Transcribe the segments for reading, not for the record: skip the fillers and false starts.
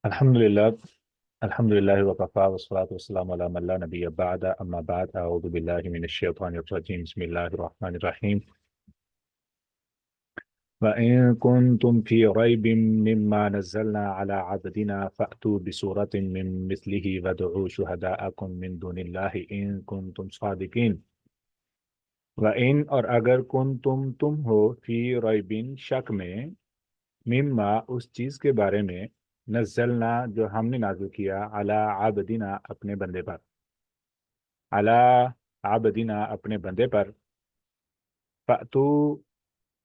الحمد لله. الحمد لله وكفى والصلاة والسلام على من لا نبي بعد أما بعد أعوذ بالله من الشيطان الرجيم بسم الله الرحمن الرحيم. وإن كنتم في ريب مما نزلنا على عبدنا فأتوا بسورة من مثله وادعوا شهداءكم من دون الله إن كنتم صادقين. وإن اور اگر تم ہو فی ریبن شک میں مما اس چیز کے بارے میں نزلنا جو ہم نے نازل کیا علی عبدنا اپنے بندے پر علی عبدنا اپنے بندے پر فأتو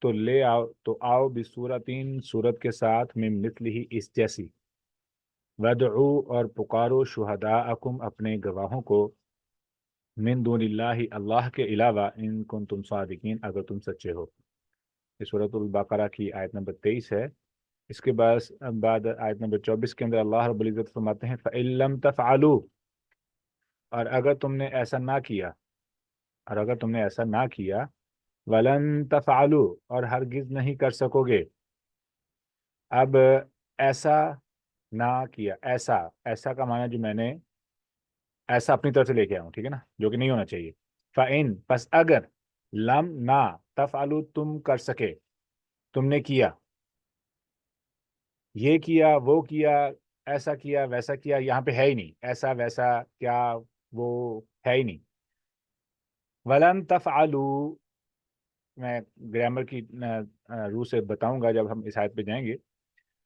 تو لے آؤ تو آؤ بصورتین صورت کے ساتھ من مثلہ اس جیسی ودعو اور پکارو شہداءکم اپنے گواہوں کو من دون اللہ اللہ کے علاوہ ان کنتم صادقین اگر تم سچے ہو. یہ سورۃ البقرہ کی آیت نمبر 23 ہے. اس کے بعد آیت نمبر 24 کے اندر اللہ رب العزت فرماتے ہیں فَإِن لَمْ تَفْعَلُوا اور اگر تم نے ایسا نہ کیا وَلَن تَفْعَلُوا اور ہرگز نہیں کر سکو گے. اب ایسا نہ کیا ایسا کا معنی جو میں نے ایسا اپنی طرف سے لے کے آؤں، ٹھیک ہے نا، جو کہ نہیں ہونا چاہیے. فَإِن پس اگر لم نہ تفعلوا تم کر سکے، تم نے کیا، یہ کیا وہ کیا، ایسا کیا ویسا کیا، یہاں پہ ہے ہی نہیں ایسا ویسا کیا وہ ہے ہی نہیں. ولن تفعلوا میں گرامر کی روح سے بتاؤں گا جب ہم اس آیت پہ جائیں گے.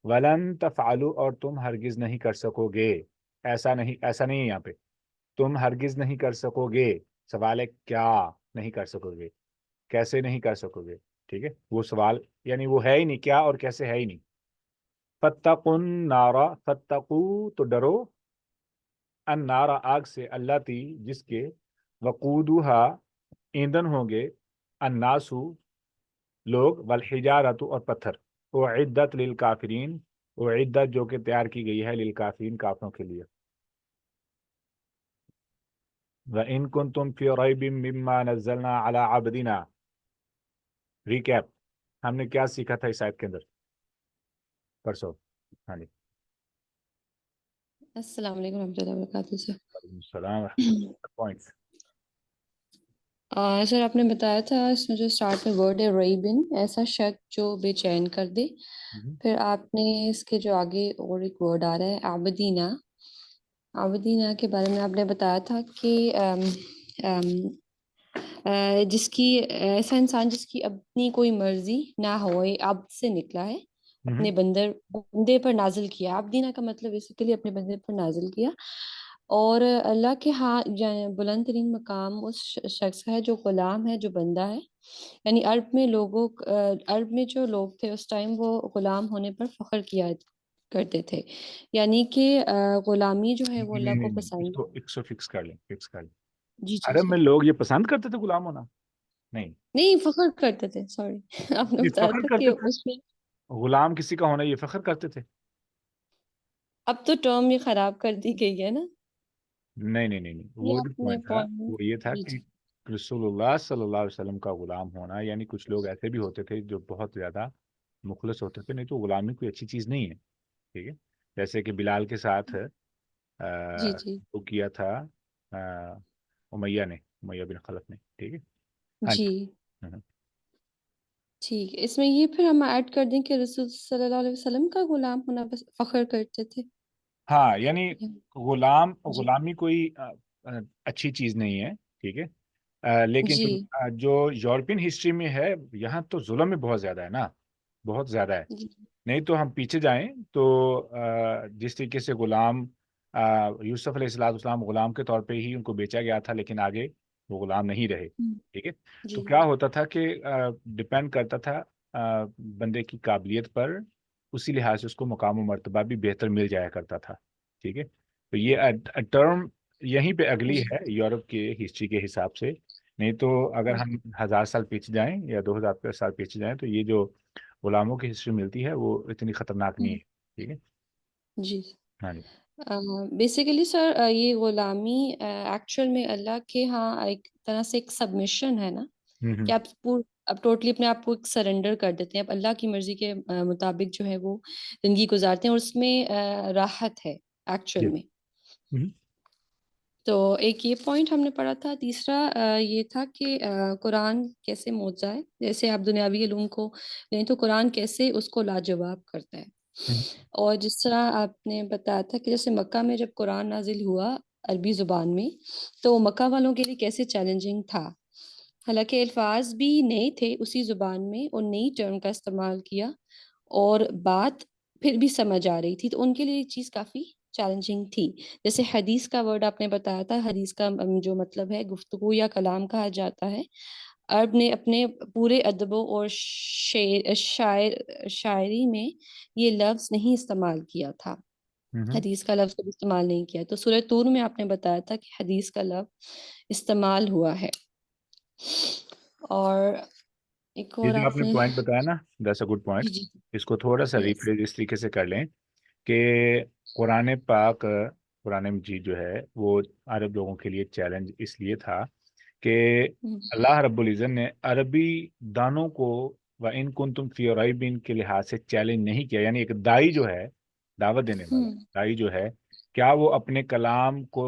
ولن تفعلوا اور تم ہرگز نہیں کر سکو گے. ایسا نہیں ہے یہاں پہ، تم ہرگز نہیں کر سکو گے. سوال ہے کیا نہیں کر سکو گے، کیسے نہیں کر سکو گے، ٹھیک ہے. وہ سوال یعنی وہ ہے ہی نہیں، کیا اور کیسے ہے ہی نہیں. فتقوا النار فتقوا تو ڈرو النار آگ سے اللاتی جس کے وقودها ایندھن ہوں گے الناسو لوگ والحجارۃ اور پتھر اعدت للکافرین اعدت جو کہ تیار کی گئی ہے للکافرین کافروں کے لیے. وَإِن كُنتُم فِي رَيْبٍ مِّمَّا نَزَّلْنَا عَلَى عَبْدِنَا. ریکیپ ہم نے کیا سیکھا تھا اس آیت کے اندر پرسوں؟ ہاں جی. السلام علیکم ورحمۃ اللہ وبرکاتہ سر. وعلیکم السلام ورحمۃ اللہ. پوائنٹس سر آپ نے بتایا تھا اس میں جو اسٹارٹ میں ورڈ ہے ریبن، ایسا شک جو بے چین کر دے. پھر آپ نے اس کے جو آگے اور ایک ورڈ آ رہا ہے عابدینہ. عابدینہ کے بارے میں آپ نے بتایا تھا کہ جس کی ایسا انسان جس کی اپنی کوئی مرضی نہ ہو، عبد سے نکلا ہے، اپنے بندے پر نازل کیا. عبدینہ کا مطلب بیسیکلی اپنے بندے پر نازل کیا. اور اللہ کے ہاں بلند ترین مقام اس شخص کا ہے جو غلام ہے، جو بندہ ہے. یعنی عرب میں جو لوگ تھے اس ٹائم وہ غلام ہونے پر فخر کیا کرتے تھے. یعنی کہ غلامی جو ہے وہ اللہ کو پسند ہے. ایک سو فکس کر لیں. جی جی عرب جی. میں لوگ یہ پسند کرتے تھے غلام ہونا؟ نہیں، نہیں، فخر کرتے تھے. سوری آپ نے یہ بتایا فخر تھا کہ کرتے تھے. اس میں غلام کسی کا ہونا یہ فخر کرتے تھے؟ اب تو ٹرم یہ خراب کر دی گئی ہے نا. نہیں. یہ وہ جو اپنے پوائنٹ تھا پوائنٹ. وہ یہ تھا جی کہ جی رسول اللہ صلی اللہ علیہ وسلم کا غلام ہونا، یعنی کچھ لوگ ایسے بھی ہوتے تھے جو بہت زیادہ مخلص ہوتے تھے. نہیں تو غلامی کوئی اچھی چیز نہیں ہے، ٹھیک ہے. جیسے کہ بلال کے ساتھ جی جی وہ کیا تھا امیہ بن خلف نے، ٹھیک ہے. ہاں جی. جی. ٹھیک ہے، اس میں یہ پھر ہم ایڈ کر دیں کہ رسول صلی اللہ علیہ وسلم کا غلام ہونا بس فخر کرتے تھے. ہاں یعنی جی غلامی کوئی اچھی چیز نہیں ہے، ٹھیک ہے. لیکن جی جو یورپین ہسٹری میں ہے یہاں تو ظلم میں بہت زیادہ ہے نا، بہت زیادہ ہے. جی نہیں تو ہم پیچھے جائیں تو جس طریقے سے غلام یوسف علیہ السلام غلام کے طور پہ ہی ان کو بیچا گیا تھا، لیکن آگے وہ غلام نہیں رہے، ٹھیک ہے. تو جی کیا ہوتا تھا کہ ڈپینڈ کرتا تھا بندے کی قابلیت پر، اسی لحاظ سے اس کو مقام و مرتبہ بھی بہتر مل جایا کرتا تھا، ٹھیک ہے. تو یہ ٹرم یہیں پہ اگلی جی ہے یورپ کے ہسٹری کے حساب سے. نہیں تو اگر ہم 1000 سال پیچھے جائیں یا 2000 سال پیچھے جائیں تو یہ جو غلاموں کی ہسٹری ملتی ہے وہ اتنی خطرناک نہیں ہے، ٹھیک ہے. جی. ہاں جی. بیسیکلی سر یہ غلامی ایکچوئل میں اللہ کے ہاں ایک طرح سے ایک سبمیشن ہے نا، کہ آپ اب ٹوٹلی اپنے آپ کو سرنڈر کر دیتے ہیں، اب اللہ کی مرضی کے مطابق جو ہے وہ زندگی گزارتے ہیں، اور اس میں راحت ہے ایکچوئل جی میں۔ ہوں، تو ایک یہ پوائنٹ ہم نے پڑھا تھا، تیسرا یہ تھا کہ قرآن کیسے معجزہ ہے، جیسے آپ دنیاوی علوم کو لیں تو قرآن کیسے اس کو لاجواب کرتا ہے۔ ہوں، اور جس طرح آپ نے بتایا تھا کہ جیسے مکہ میں جب قرآن نازل ہوا عربی زبان میں، تو مکہ والوں کے لیے کیسے چیلنجنگ تھا، حالانکہ الفاظ بھی نئے تھے اسی زبان میں، اور نئی ٹرم کا استعمال کیا اور بات پھر بھی سمجھ آ رہی تھی، تو ان کے لیے یہ چیز کافی چیلنجنگ تھی۔ جیسے حدیث کا ورڈ آپ نے بتایا تھا، حدیث کا جو مطلب ہے گفتگو یا کلام کہا جاتا ہے، عرب نے اپنے پورے ادب اور شاعری میں یہ لفظ نہیں استعمال کیا تھا، ہوں۔ حدیث کا لفظ کبھی استعمال نہیں کیا، تو سورہ طور میں آپ نے بتایا تھا کہ حدیث کا لفظ استعمال ہوا ہے۔ اور ایک یہ اور جو آپ آپ نے نے، پوائنٹ بتایا نا، دیٹس اے گڈ جی پوائنٹ. جی، اس کو تھوڑا سا یس، ریفریز اس طریقے سے کر لیں کہ قرآن پاک، قرآن مجید جو ہے وہ عرب لوگوں کے لیے چیلنج اس لیے تھا کہ اللہ رب العزت نے عربی دانوں کو وَإِن كُنتُمْ فِي رَيْبٍ کے لحاظ سے چیلنج نہیں کیا. یعنی ایک دائی جو ہے، دعوت دینے والا دائی جو ہے، کیا وہ اپنے کلام کو،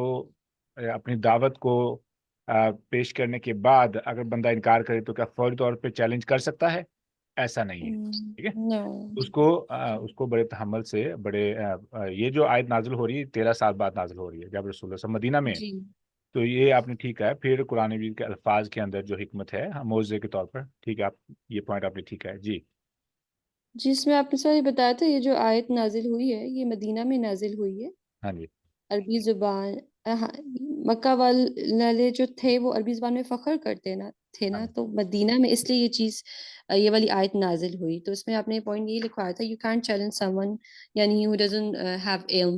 اپنی دعوت کو پیش کرنے کے بعد اگر بندہ انکار کرے تو کیا فوری طور پہ چیلنج کر سکتا ہے؟ ایسا نہیں ہے. ٹھیک ہے، نو، اس کو بڑے تحمل سے، بڑے یہ جو آیت نازل ہو رہی ہے 13 سال بعد نازل ہو رہی ہے جب رسول اللہ صلی اللہ علیہ وسلم مدینہ میں ہے. جی تو یہ آپ نے ٹھیک ہے. پھر قرآن مجید کے الفاظ کے اندر جو حکمت ہے موضوع کے طور پر، ٹھیک ہے، آپ یہ پوائنٹ آپ نے ٹھیک ہے. جی جی، اس میں آپ نے سر بتایا تھا یہ جو آیت نازل ہوئی ہے یہ مدینہ میں نازل ہوئی ہے، ہاں جی عربی زبان، ہاں، مکہ والے جو تھے وہ عربی زبان میں فخر کرتے تھے ہاں نا، تو مدینہ میں اس لیے یہ چیز، یہ والی آیت نازل ہوئی، تو اس میں آپ نے پوائنٹ یہ لکھوایا تھا you can't challenge some one, یعنی who doesn't have علم،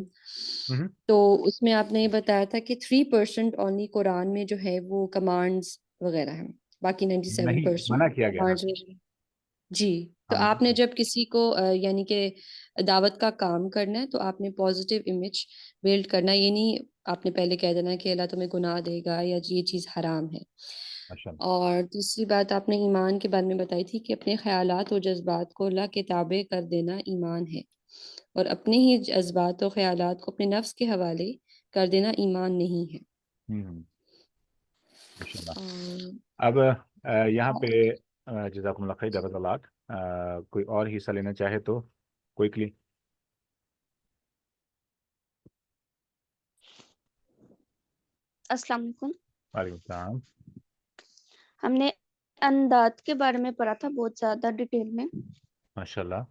ہوں، تو اس میں آپ نے یہ بتایا تھا کہ 3% اونلی قرآن میں جو ہے وہ کمانڈز وغیرہ ہیں، باقی نہیں 97% منع کیا گیا. ہاں کمانڈز۔ جی، تو ہاں آپ نے جب کسی کو یعنی کہ دعوت کا کام کرنا ہے تو آپ نے پازیٹیو امیج بلڈ کرنا، یہ نہیں آپ نے پہلے کہہ دینا کہ اللہ تمہیں گناہ دے گا یا یہ چیز حرام ہے۔ ماشاء اللہ. اور تیسری بات آپ نے ایمان کے بارے میں بتائی تھی کہ اپنے خیالات اور جذبات کو اللہ کے تابع کر دینا ایمان ہے، اور اپنے ہی جذبات و خیالات کو اپنے نفس کے حوالے کر دینا ایمان نہیں ہے۔ ہوں، ماشاء اللہ. اور اب یہاں پہ جزاکم اللہ خیر جزاک اللہ. کوئی اور حصہ لینا چاہے تو کوئکلی. السلام علیکم. وعلیکم السلام. ہم نے انداز کے بارے میں پڑھا تھا بہت زیادہ ڈیٹیل میں. ماشاء اللہ.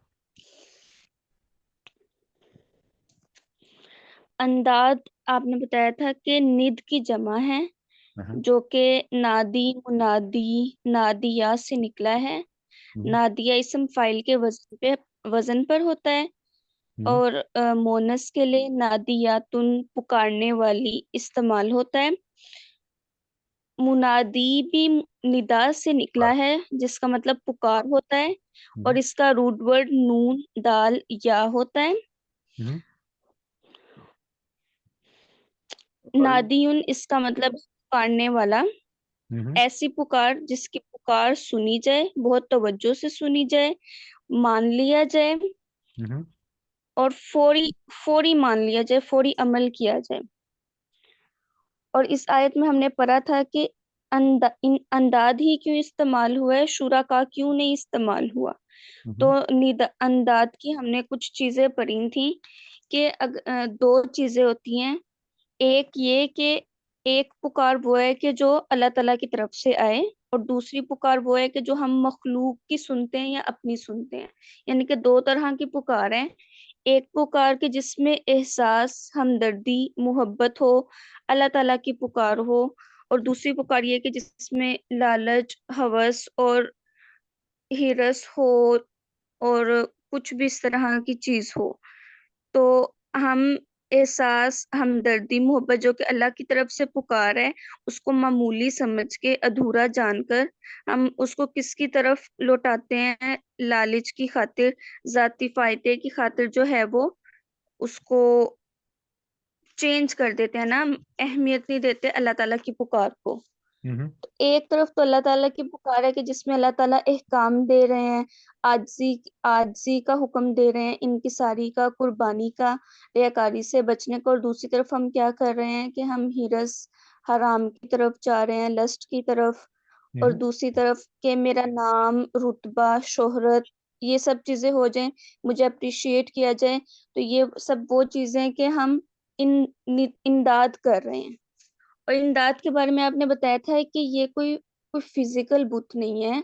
انداز آپ نے بتایا تھا کہ ند کی جمع ہے، جو کہ نادی، منادی، نادیہ سے نکلا ہے. نادیہ اسم فاعل کے وزن پر ہوتا ہے، اور مونس کے لیے نادیاتن پکارنے والی استعمال ہوتا ہے. منادی بھی ندا سے نکلا ہے جس کا مطلب پکار ہوتا ہے، اور اس کا روٹ ورڈ نون دال یا ہوتا ہے. نادیون اس کا مطلب پکارنے والا، ایسی پکار جس کی پکار سنی جائے، بہت توجہ سے سنی جائے، مان لیا جائے، اور فوری مان لیا جائے، فوری عمل کیا جائے. اور اس آیت میں ہم نے پڑھا تھا کہ انداد ہی کیوں استعمال ہوا ہے، شرکا کیوں نہیں استعمال ہوا. تو انداد کی ہم نے کچھ چیزیں پڑھی تھیں کہ دو چیزیں ہوتی ہیں. ایک یہ کہ ایک پکار وہ ہے کہ جو اللہ تعالیٰ کی طرف سے آئے، اور دوسری پکار وہ ہے کہ جو ہم مخلوق کی سنتے ہیں یا اپنی سنتے ہیں. یعنی کہ دو طرح کی پکار ہیں. ایک پکار کے جس میں احساس، ہمدردی، محبت ہو، اللہ تعالیٰ کی پکار ہو، اور دوسری پکار یہ کہ جس میں لالچ، ہوس اور ہرس ہو، اور کچھ بھی اس طرح کی چیز ہو. تو ہم احساس، ہمدردی، محبت جو کہ اللہ کی طرف سے پکار ہے، اس کو معمولی سمجھ کے، ادھورا جان کر ہم اس کو کس کی طرف لوٹاتے ہیں؟ لالچ کی خاطر، ذاتی فائدے کی خاطر جو ہے وہ اس کو چینج کر دیتے ہیں نا، ہم اہمیت نہیں دیتے اللہ تعالیٰ کی پکار کو. تو ایک طرف تو اللہ تعالیٰ کی پکار ہے کہ جس میں اللہ تعالیٰ احکام دے رہے ہیں، عاجزی کا حکم دے رہے ہیں، انکساری کا، قربانی کا، ریاکاری سے بچنے کا، اور دوسری طرف ہم کیا کر رہے ہیں کہ ہم ہرس حرام کی طرف جا رہے ہیں، لسٹ کی طرف، اور دوسری طرف کہ میرا نام، رتبہ، شہرت، یہ سب چیزیں ہو جائیں، مجھے اپریشیٹ کیا جائے، تو یہ سب وہ چیزیں کہ ہم امداد کر رہے ہیں۔ اور امداد کے بارے میں آپ نے بتایا تھا کہ یہ کوئی فزیکل بت نہیں ہے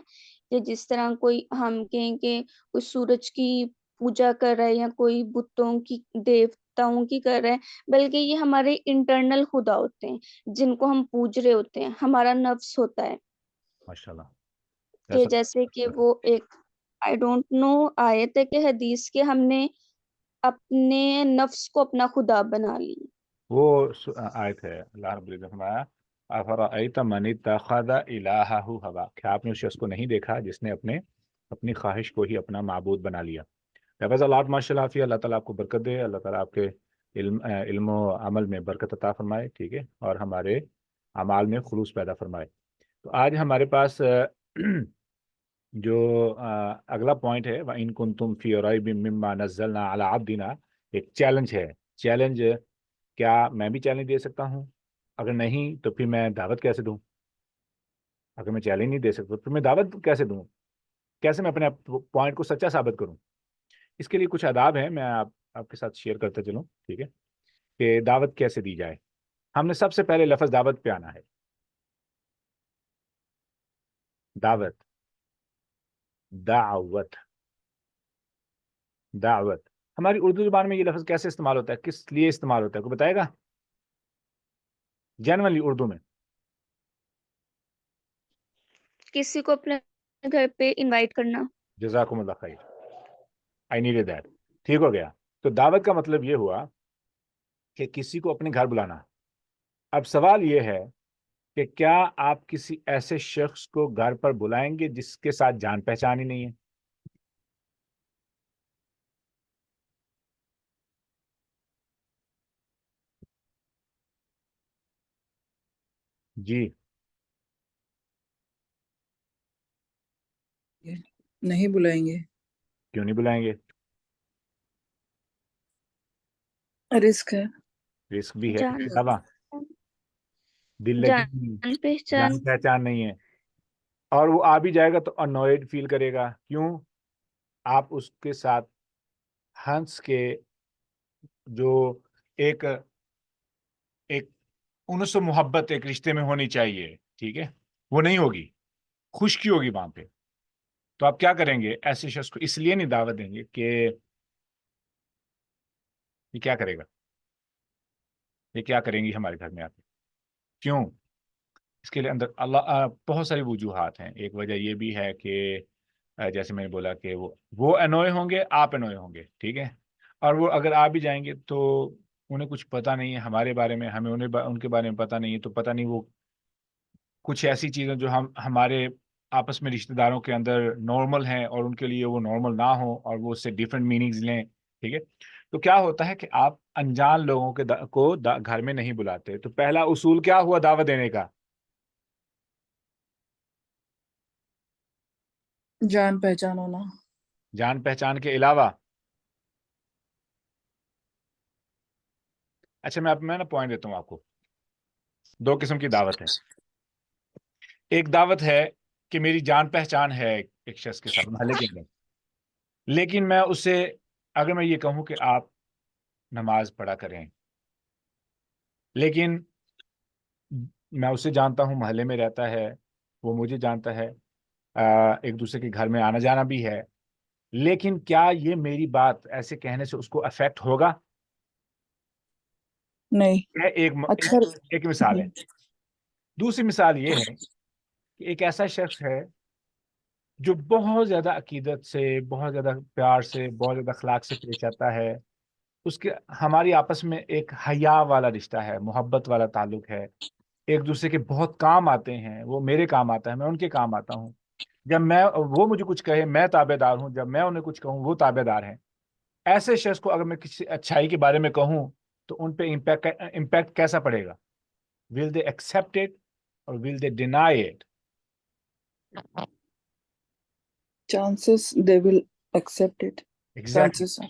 کہ جس طرح کوئی ہم کہیں کہ کوئی سورج کی پوجا کر رہا ہے یا کوئی بتوں کی، دیوتاؤں کی کر رہا ہے، بلکہ یہ ہمارے انٹرنل خدا ہوتے ہیں جن کو ہم پوج رہے ہوتے ہیں، ہمارا نفس ہوتا ہے ماشاءاللہ، کہ جیسے کہ وہ ایک آئی ڈونٹ نو آیت ہے کہ حدیث کے ہم نے اپنے نفس کو اپنا خدا بنا لی۔ وہ آیت ہے اللہ رب العزت نے فرمایا افرأیت من اتخذ الہہ ہوا، کہ آپ نے اس شخص کو نہیں دیکھا جس نے اپنی خواہش کو ہی اپنا معبود بنا لیا۔ حفظ اللہ ماشاء اللہ فی، اللہ تعالیٰ آپ کو برکت دے، اللہ تعالیٰ آپ کے علم و عمل میں برکت عطا فرمائے، ٹھیک ہے، اور ہمارے اعمال میں خلوص پیدا فرمائے۔ تو آج ہمارے پاس جو اگلا پوائنٹ ہے وَإِن كُنتُمْ فِي رَيْبٍ مِّمَّا نَزَّلْنَا عَلَىٰ عَبْدِنَا، ایک چیلنج ہے۔ چیلنج کیا میں بھی چیلنج دے سکتا ہوں؟ اگر نہیں تو پھر میں دعوت کیسے دوں؟ اگر میں چیلنج نہیں دے سکتا پھر میں دعوت کیسے دوں؟ کیسے میں اپنے پوائنٹ کو سچا ثابت کروں؟ اس کے لیے کچھ آداب ہیں، میں آپ کے ساتھ شیئر کرتا چلوں، ٹھیک ہے، کہ دعوت کیسے دی جائے۔ ہم نے سب سے پہلے لفظ دعوت پہ آنا ہے۔ دعوت، دعوت، دعوت، ہماری اردو زبان میں یہ لفظ کیسے استعمال ہوتا ہے، کس لیے استعمال ہوتا ہے، کوئی بتائے گا؟ جنرلی اردو میں کسی کو اپنے گھر پہ انوائٹ کرنا۔ جزاکم اللہ خیر، آئی نیڈ دیٹ، ٹھیک ہو گیا۔ تو دعوت کا مطلب یہ ہوا کہ کسی کو اپنے گھر بلانا۔ اب سوال یہ ہے کہ کیا آپ کسی ایسے شخص کو گھر پر بلائیں گے جس کے ساتھ جان پہچان ہی نہیں ہے؟ جی نہیں بلائیں گے۔ کیوں نہیں بلائیں گے؟ رسک ہے، رسک بھی ہے، جان علاوہ دل لگی، جان پہچان جان پہچان نہیں ہے، اور وہ آ بھی جائے گا تو انوائڈ فیل کرے گا۔ کیوں؟ آپ اس کے ساتھ ہنس کے جو ایک انس و محبت ایک رشتے میں ہونی چاہیے، ٹھیک ہے، وہ نہیں ہوگی، خشکی ہوگی وہاں پہ۔ تو آپ کیا کریں گے؟ ایسے شخص کو اس لیے نہیں دعوت دیں گے کہ یہ کیا کرے گا، یہ کیا کریں گی ہمارے گھر میں آ کے، کیوں؟ اس کے لیے اندر اللہ بہت ساری وجوہات ہیں۔ ایک وجہ یہ بھی ہے کہ جیسے میں نے بولا کہ وہ انوئے ہوں گے، آپ انوئے ہوں گے، ٹھیک ہے، اور وہ اگر آپ بھی جائیں گے تو انہیں کچھ پتہ نہیں ہے ہمارے بارے میں، ہمیں ان کے بارے میں پتہ نہیں ہے، تو پتہ نہیں وہ کچھ ایسی چیزیں جو ہمارے آپس میں رشتہ داروں کے اندر نارمل ہیں اور ان کے لیے وہ نارمل نہ ہوں اور وہ اس سے ڈیفرنٹ میننگز لیں، ٹھیک ہے۔ تو کیا ہوتا ہے کہ آپ انجان لوگوں کو گھر میں نہیں بلاتے۔ تو پہلا اصول کیا ہوا دعوت دینے کا؟ جان پہچان ہونا۔ جان پہچان کے علاوہ اچھا میں نا پوائنٹ دیتا ہوں آپ کو۔ دو قسم کی دعوت ہے۔ ایک دعوت ہے کہ میری جان پہچان ہے ایک شخص کے ساتھ محلے کے اندر، لیکن میں اسے اگر میں یہ کہوں کہ آپ نماز پڑھا کریں، لیکن میں اسے جانتا ہوں، محلے میں رہتا ہے، وہ مجھے جانتا ہے، ایک دوسرے کے گھر میں آنا جانا بھی ہے، لیکن کیا یہ میری بات ایسے کہنے سے اس کو افیکٹ ہوگا؟ نہیں، ایک مثال ہے۔ دوسری مثال یہ ہے کہ ایک ایسا شخص ہے جو بہت زیادہ عقیدت سے، بہت زیادہ پیار سے، بہت زیادہ اخلاق سے پیش آتا ہے، ہماری آپس میں ایک حیا والا رشتہ ہے، محبت والا تعلق ہے، ایک دوسرے کے بہت کام آتے ہیں، وہ میرے کام آتا ہے، میں ان کے کام آتا ہوں، جب وہ مجھے کچھ کہے میں تابع دار ہوں، جب میں انہیں کچھ کہوں وہ تابع دار ہیں۔ ایسے شخص کو اگر میں کسی اچھائی کے بارے میں کہوں تو ان پہ امپیکٹ کیسا پڑے گا؟ Will they accept it or will they deny it? Chances they will accept it. Exactly. Chances are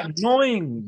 annoying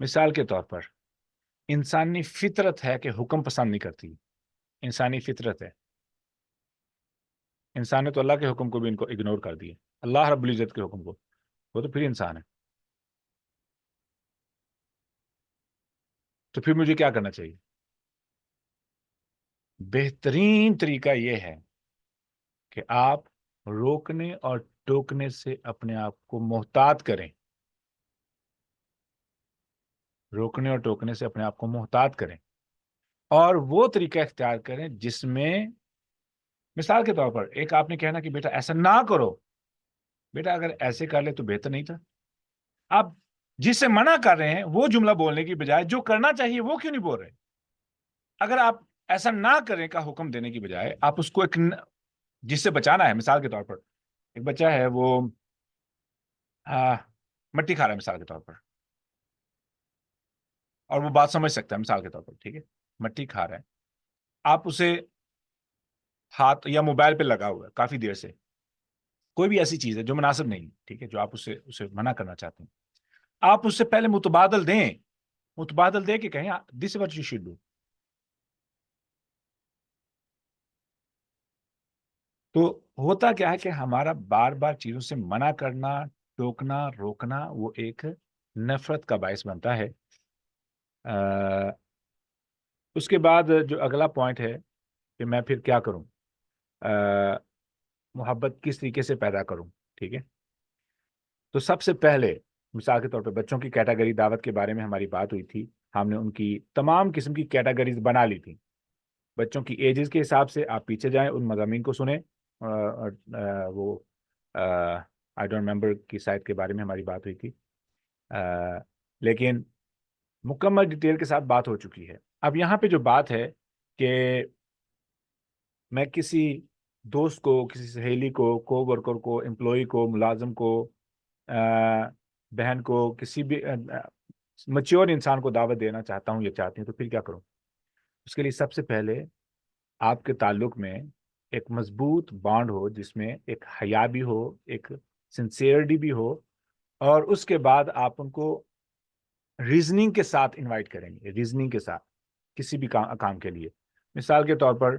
مثال کے طور پر انسانی فطرت ہے کہ حکم پسند نہیں کرتی، انسانی فطرت ہے. انسان نے تو اللہ کے حکم کو بھی ان کو اگنور کر دیا، اللہ رب العزت کے حکم کو، وہ تو پھر انسان ہے. تو پھر مجھے کیا کرنا چاہیے؟ بہترین طریقہ یہ ہے کہ آپ روکنے اور ٹوکنے سے اپنے آپ کو محتاط کریں، روکنے اور ٹوکنے سے اپنے آپ کو محتاط کریں، اور وہ طریقہ اختیار کریں جس میں مثال کے طور پر ایک آپ نے کہنا کہ بیٹا ایسا نہ کرو، بیٹا اگر ایسے کر لے تو بہتر نہیں تھا. آپ جس سے منع کر رہے ہیں وہ جملہ بولنے کی بجائے جو کرنا چاہیے وہ کیوں نہیں بول رہے؟ اگر آپ ایسا نہ کریں کا حکم دینے کی بجائے آپ اس کو ایک جس سے بچانا ہے، مثال کے طور پر ایک بچہ ہے وہ مٹی کھا رہا ہے مثال کے طور پر، اور وہ بات سمجھ سکتا ہے مثال کے طور پر، ٹھیک ہے، مٹی کھا رہا ہے، آپ اسے ہاتھ یا موبائل پہ لگا ہوا ہے کافی دیر سے، کوئی بھی ایسی چیز ہے جو مناسب نہیں، ٹھیک ہے، جو آپ اسے منع کرنا چاہتے ہیں، آپ اس سے پہلے متبادل دے کے کہیں this what you should do. تو ہوتا کیا ہے کہ ہمارا بار بار چیزوں سے منع کرنا، ٹوکنا، روکنا وہ ایک نفرت کا باعث بنتا ہے. اس کے بعد جو اگلا پوائنٹ ہے کہ میں پھر کیا کروں، محبت کس طریقے سے پیدا کروں، ٹھیک ہے. تو سب سے پہلے مثال کے طور پہ بچوں کی کیٹیگری دعوت کے بارے میں ہماری بات ہوئی تھی، ہم نے ان کی تمام قسم کی کیٹیگریز بنا لی تھی. بچوں کی ایجز کے حساب سے آپ پیچھے جائیں، ان مضامین کو سنیں، وہ آئی ڈونٹ ریمبر کی سائٹ کے بارے میں ہماری بات ہوئی تھی، لیکن مکمل ڈیٹیل کے ساتھ بات ہو چکی ہے. اب یہاں پہ جو بات ہے کہ میں کسی دوست کو، کسی سہیلی کو، کو ورکر کو، امپلائی کو، ملازم کو، بہن کو، کسی بھی میچور انسان کو دعوت دینا چاہتا ہوں یا چاہتی ہوں، تو پھر کیا کروں؟ اس کے لیے سب سے پہلے آپ کے تعلق میں ایک مضبوط بانڈ ہو، جس میں ایک حیا بھی ہو، ایک سنسیئرٹی بھی ہو، اور اس کے بعد آپ ان کو ریزننگ کے ساتھ انوائٹ کریں گے، ریزننگ کے ساتھ کسی بھی کام کے لیے. مثال کے طور پر